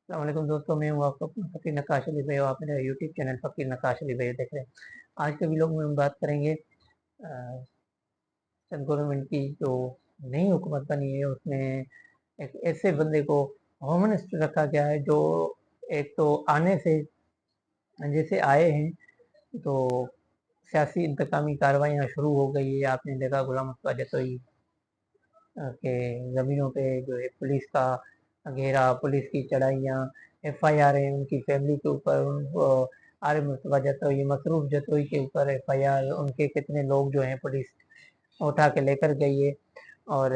अस्सलाम वालेकुम दोस्तों, मैं हूँ आपका अपना फ़कीर नक्काश अली भाई और आप मेरा यूट्यूब चैनल फ़कीर नक्काश अली भाई देख रहे हैं। आज के व्लॉग में हम बात करेंगे सेंट्रल गवर्नमेंट की जो नई हुकूमत बनी है उसमें एक ऐसे बंदे को होम मिनिस्टर रखा गया है जो एक तो आने से जैसे आए हैं तो सियासी इंतकामी कार्रवाइयाँ शुरू हो गई है। आपने देखा गुलाम मुस्तफा जतोई के ज़मीनों पे जो है पुलिस का घेरा, पुलिस की चढ़ाइयाँ, एफआईआर है उनकी फैमिली के ऊपर, आरिफ मुस्तफा जतोई, मसरूफ जतोई के ऊपर एफआईआर, उनके कितने लोग जो हैं पुलिस उठा के लेकर गई है। और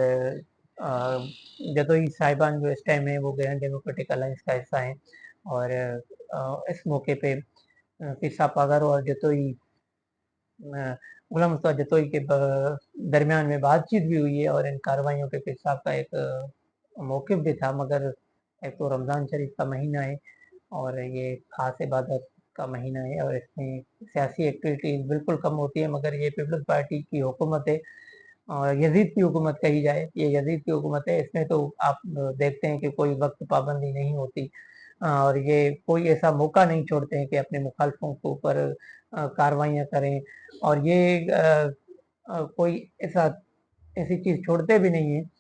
जतोई साहिबान जो इस टाइम है वो गैर डेमोक्रेटिक अलायंस का हिस्सा हैं। और इस मौके पे किस्सा पागर और जतोई गुलाम मुस्तफा जतोई के दरमियान में बातचीत भी हुई है और इन कार्रवाइयों पे पीर साहब का एक मौक़िफ़ भी था। मगर एक तो रमज़ान शरीफ का महीना है और ये ख़ास इबादत का महीना है और इसमें सियासी एक्टिविटीज़ बिल्कुल कम होती है। मगर ये पीपल्स पार्टी की हुकूमत है और यज़ीद की हुकूमत कही जाए, ये यज़ीद की हुकूमत है। इसमें तो आप देखते हैं कि कोई वक्त पाबंदी नहीं होती और ये कोई ऐसा मौका नहीं छोड़ते हैं कि अपने मुखालफों के ऊपर कार्रवाइयाँ करें। और ये कोई ऐसी चीज़ छोड़ते भी नहीं हैं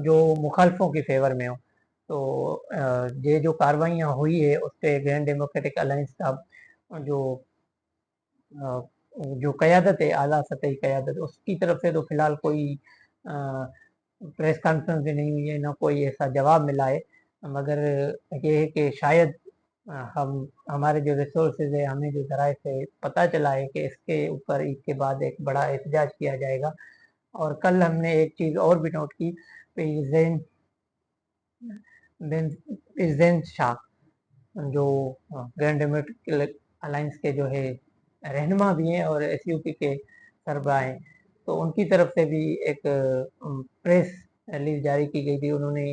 जो मुखालफों की फेवर में हो। तो ये जो कार्रवाइयाँ हुई है उस पर ग्रैंड डेमोक्रेटिक अलायंस का जो जो क़यादत है, आला सतही क़यादत, उसकी तरफ से तो फिलहाल कोई प्रेस कॉन्फ्रेंस भी नहीं हुई है, ना कोई ऐसा जवाब मिला है। मगर ये है कि शायद हम हमारे जो रिसोर्सेज है, हमें जो ज़राए से पता चला है कि इसके ऊपर ईद के बाद एक बड़ा एहतजाज किया जाएगा। और कल हमने एक चीज़ और भी नोट की, प्रेज़ेंट शाह जो ग्रैंड डेमोक्रेटिक अलायंस के जो है रहनुमा भी हैं और एसयूपी के सरबराह हैं, तो उनकी तरफ से भी एक प्रेस रिलीज जारी की गई थी। उन्होंने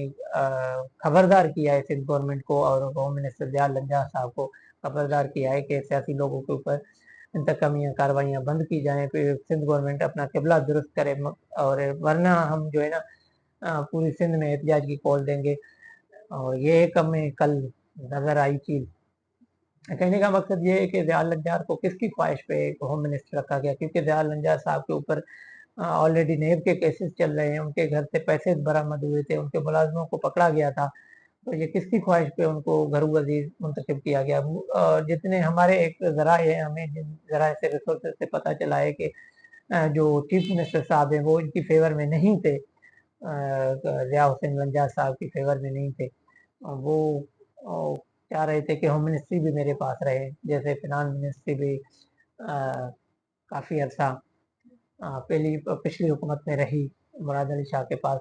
खबरदार किया है सिंध गवर्नमेंट को और होम मिनिस्टर ज़ियाउल लंजा साहब को खबरदार किया है कि सियासी लोगों के ऊपर इंतकामी कार्रवाइयाँ बंद की जाएँ, फिर सिंध गवर्नमेंट अपना किबला दुरुस्त करे और वरना हम जो है ना पूरी सिंध में एहतजाज की कॉल देंगे। और ये एक हमें कल नज़र आई चीज़। कहने का मकसद ये है कि ज़ियाउल लंजार को किसकी ख्वाहिश पे होम मिनिस्टर रखा गया, क्योंकि ज़ियाउल लंजार साहब के ऊपर ऑलरेडी नेब के केसेस चल रहे हैं, उनके घर से पैसे बरामद हुए थे, उनके मुलाजमों को पकड़ा गया था। तो ये किसकी ख्वाहिश पे उनको घरू वज़ीर मुंतखब किया गया। जितने हमारे एक ज़राए हैं, हमें जिन ज़राए से रिसोर्सेज से पता चला है कि जो चीफ मिनिस्टर साहब हैं वो इनकी फेवर में नहीं थे, ज़िया हुसैन लंजार साहब की फेवर में नहीं थे। वो चाह रहे थे कि होम मिनिस्ट्री भी मेरे पास रहे, जैसे फिनांस मिनिस्ट्री भी काफ़ी अरसा पिछली हुकूमत में रही मुराद अली शाह के पास,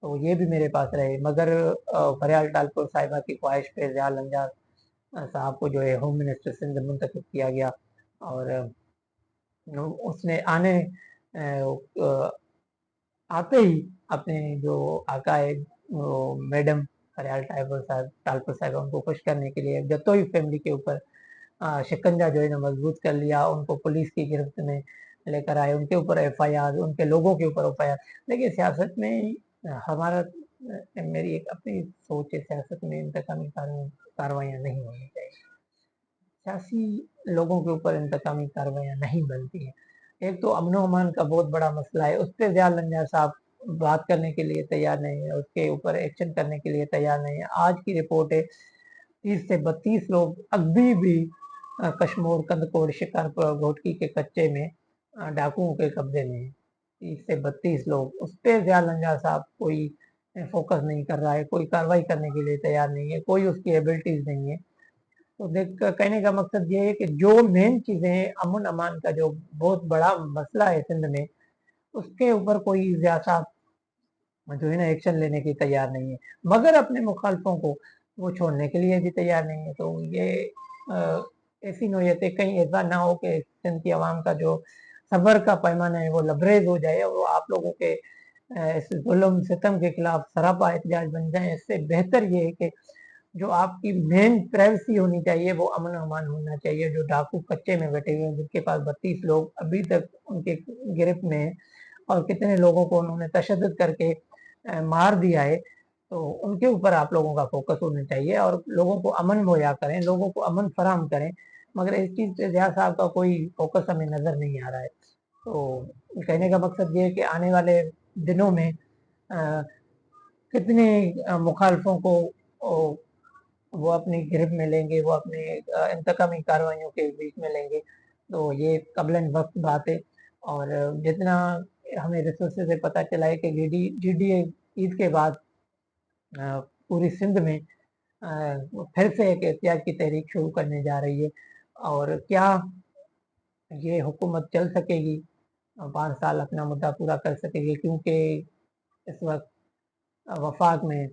तो ये भी मेरे पास रहे। मगर फरियाल टालपुर साहिबा की ख्वाहिश पे ज़ियाउल लंजार साहब को जो है होम मिनिस्टर सिंध मुंतखब किया गया। और उसने आते ही अपने जो आका है मैडम फरियाल टालपुर साहिबा उनको खुश करने के लिए जतोई फैमिली के ऊपर शिकंजा जो है ना मजबूत कर लिया, उनको पुलिस की गिरफ्त में लेकर आए, उनके ऊपर एफआईआर, उनके लोगों के ऊपर एफआईआर। देखिए सियासत में हमारा मेरी एक अपनी सोच है, सियासत में इंतकामी कार्रवाइयाँ नहीं होनी चाहिए। सियासी लोगों के ऊपर इंतकामी कार्रवाइयाँ नहीं बनती हैं। एक तो अमनो अमान का बहुत बड़ा मसला है, उस पे ज़ियाउल लंजार साहब बात करने के लिए तैयार नहीं है, उसके ऊपर एक्शन करने के लिए तैयार नहीं है। आज की रिपोर्ट है 30 से 32 लोग अभी भी कशमोर, कंदकोट, शिकारपुर, घोटकी के कच्चे में डाकुओं के कब्जे में है। 30 से 32 लोग, उस पे ज़ियाउल लंजार साहब कोई फोकस नहीं कर रहा है, कोई कार्रवाई करने के लिए तैयार नहीं है, कोई उसकी एबिलिटीज नहीं है। तो देख कहने का मकसद ये है कि जो मेन चीजें अमन अमान का जो बहुत बड़ा मसला है सिंध में, उसके ऊपर कोई ज़्यादा जो है ना एक्शन लेने की तैयार नहीं है, मगर अपने मुखालफों को वो छोड़ने के लिए भी तैयार नहीं है। तो ये ऐसी नौयत है, कहीं ऐसा ना हो कि सिंध की आवाम का जो सब्र का पैमाना है वो लबरेज हो जाए और वो आप लोगों के इस जुल्म सितम के खिलाफ सरापा एहतजाज बन जाए। इससे बेहतर ये है कि जो आपकी मेन प्राइवेसी होनी चाहिए वो अमन अमान होना चाहिए। जो डाकू कच्चे में बैठे हुए हैं, जिनके पास 32 लोग अभी तक उनके गिरफ्त में हैं और कितने लोगों को उन्होंने तशद्दुद करके मार दिया है, تو ان کے اوپر آپ لوگوں کا فوکس ہونا چاہیے اور لوگوں کو امن مہیا کریں، لوگوں کو امن فراہم کریں، مگر اس چیز پہ ضیاء صاحب کا کوئی فوکس ہمیں نظر نہیں آ رہا ہے۔ تو کہنے کا مقصد یہ ہے کہ آنے والے دنوں میں کتنے مخالفوں کو وہ اپنی گرفت میں لیں گے، وہ اپنے انتقامی کارروائیوں کے بیچ میں لیں گے، تو یہ قبلاً وقت بات ہے۔ اور جتنا ہمیں ریسورسز سے پتہ چلا ہے کہ جی ڈی اے عید کے بعد پوری سندھ میں پھر سے ایک احتجاج کی تحریک شروع کرنے جا رہی ہے، اور کیا یہ حکومت چل سکے گی، 5 سال اپنا مدعا پورا کر سکے گی، کیونکہ اس وقت وفاق میں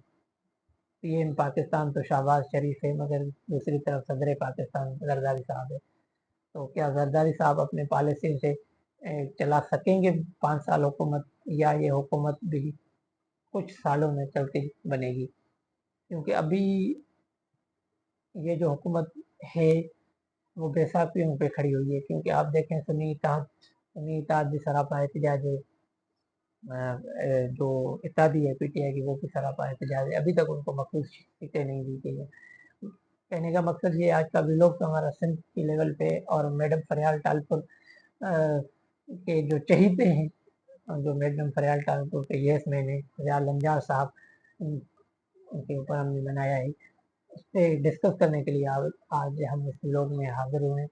پی ایم پاکستان تو شہباز شریف ہے، مگر دوسری طرف صدر پاکستان زرداری صاحب ہے۔ تو کیا زرداری صاحب اپنے پالیسی سے چلا سکیں گے 5 سال حکومت، یا یہ حکومت بھی کچھ سالوں میں چلتی بنے گی؟ کیونکہ ابھی یہ جو حکومت ہے وہ بے ساختیوں پہ کھڑی ہوئی ہے، کیونکہ آپ دیکھیں سنی اتحاد بھی سراپا احتجاج ہے، جو اتحادی ہے پی ٹی آئی کی وہ بھی سراپا احتجاج ہے، ابھی تک ان کو مخصوص سیٹیں نہیں دی گئی ہیں۔ کہنے کا مقصد یہ آج کا ویلوگ ہمارا سندھ کی لیول پہ، اور میڈم فریال ٹالپور کے جو چہیتے ہیں، جو میڈم فریال ٹالپور کے یس مین ہے فریال لنجار صاحب، ان کے اوپر ہم نے بنایا ہے، اس پہ ڈسکس کرنے کے لیے آج ہم اس ویلوگ میں حاضر ہوئے ہیں۔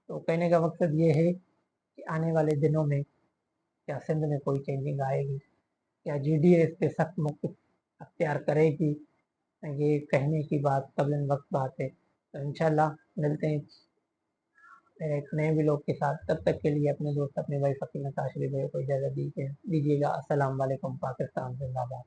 تو کہنے کا مقصد یہ ہے کہ آنے والے دنوں میں کیا سندھ میں کوئی چینجنگ آئے گی، کیا جی ڈی اے اس پہ سخت موقف اختیار کرے گی، یہ کہنے کی بات قبل وقت بات ہے۔ تو انشاءاللہ ملتے ہیں ایک نئے ویلوگ کے ساتھ، تب تک کے لیے اپنے دوست اپنے بھائی فقیر نتاشری بھائی کو اجازت دیجیے گا۔ السلام علیکم، پاکستان زندہ باد۔